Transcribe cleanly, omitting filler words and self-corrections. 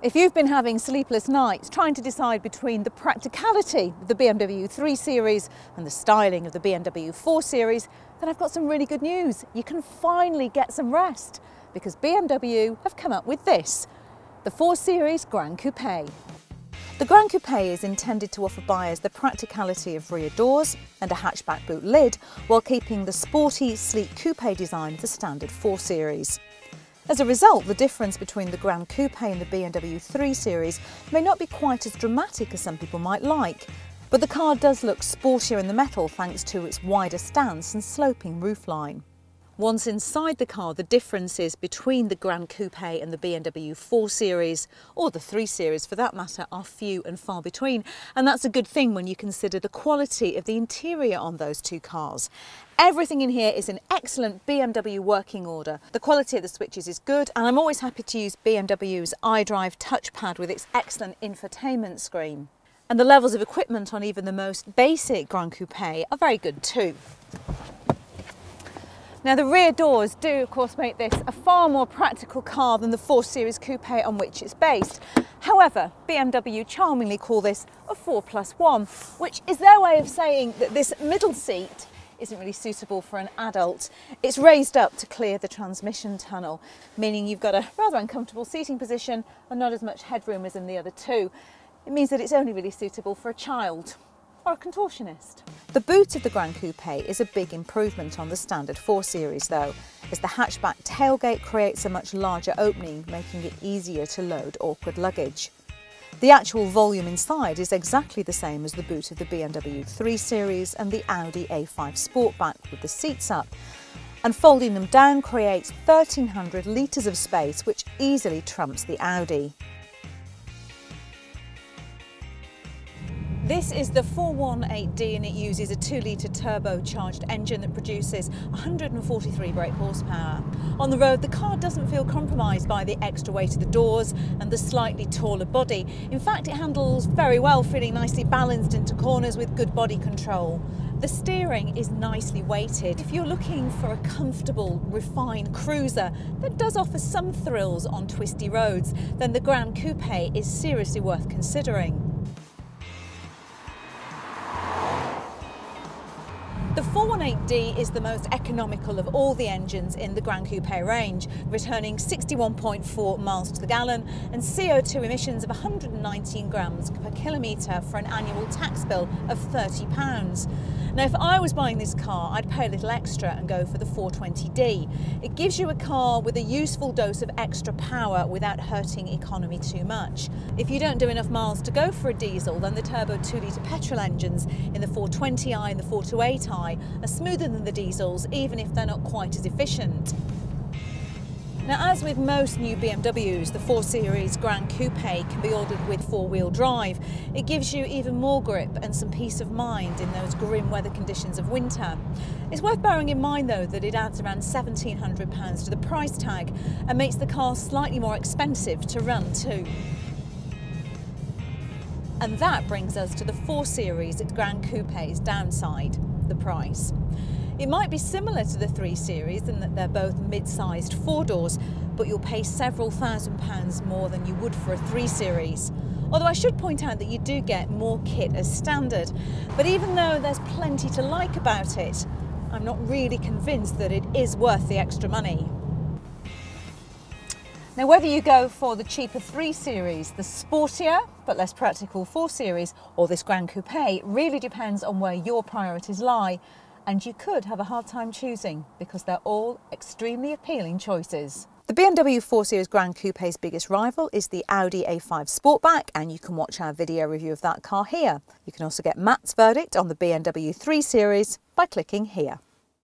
If you've been having sleepless nights trying to decide between the practicality of the BMW 3 Series and the styling of the BMW 4 Series, then I've got some really good news. You can finally get some rest because BMW have come up with this, the 4 Series Gran Coupe. The Gran Coupe is intended to offer buyers the practicality of rear doors and a hatchback boot lid while keeping the sporty, sleek coupe design of the standard 4 Series. As a result, the difference between the Gran Coupe and the BMW 3 Series may not be quite as dramatic as some people might like, but the car does look sportier in the metal thanks to its wider stance and sloping roofline. Once inside the car, the differences between the Gran Coupe and the BMW 4 Series, or the 3 Series for that matter, are few and far between, and that's a good thing when you consider the quality of the interior on those two cars. Everything in here is in excellent BMW working order. The quality of the switches is good, and I'm always happy to use BMW's iDrive touchpad with its excellent infotainment screen. And the levels of equipment on even the most basic Gran Coupe are very good too. Now the rear doors do of course make this a far more practical car than the 4 Series Coupe on which it's based. However, BMW charmingly call this a 4+1, which is their way of saying that this middle seat isn't really suitable for an adult. It's raised up to clear the transmission tunnel, meaning you've got a rather uncomfortable seating position and not as much headroom as in the other two. It means that it's only really suitable for a child or a contortionist. The boot of the Gran Coupe is a big improvement on the standard 4 Series though, as the hatchback tailgate creates a much larger opening, making it easier to load awkward luggage. The actual volume inside is exactly the same as the boot of the BMW 3 Series and the Audi A5 Sportback with the seats up, and folding them down creates 1,300 litres of space, which easily trumps the Audi. This is the 418D and it uses a 2-litre turbocharged engine that produces 143 brake horsepower. On the road, the car doesn't feel compromised by the extra weight of the doors and the slightly taller body. In fact, it handles very well, feeling nicely balanced into corners with good body control. The steering is nicely weighted. If you're looking for a comfortable, refined cruiser that does offer some thrills on twisty roads, then the Gran Coupe is seriously worth considering. The 418D is the most economical of all the engines in the Gran Coupe range, returning 61.4 miles to the gallon and CO2 emissions of 119 grams per kilometre for an annual tax bill of £30. Now, if I was buying this car, I'd pay a little extra and go for the 420D. It gives you a car with a useful dose of extra power without hurting economy too much. If you don't do enough miles to go for a diesel, then the turbo 2-litre petrol engines in the 420i and the 428i are smoother than the diesels, even if they're not quite as efficient. Now, as with most new BMWs, the 4 Series Gran Coupe can be ordered with 4-wheel drive. It gives you even more grip and some peace of mind in those grim weather conditions of winter. It's worth bearing in mind though that it adds around £1,700 to the price tag and makes the car slightly more expensive to run too. And that brings us to the 4 Series Gran Coupe's downside, the price. It might be similar to the 3 Series in that they're both mid-sized 4-doors, but you'll pay several £1,000s more than you would for a 3 Series. Although I should point out that you do get more kit as standard. But even though there's plenty to like about it, I'm not really convinced that it is worth the extra money. Now, whether you go for the cheaper 3 Series, the sportier but less practical 4 Series, or this Gran Coupe really depends on where your priorities lie. And you could have a hard time choosing because they're all extremely appealing choices. The BMW 4 Series Gran Coupe's biggest rival is the Audi A5 Sportback, and you can watch our video review of that car here. You can also get Matt's verdict on the BMW 3 Series by clicking here.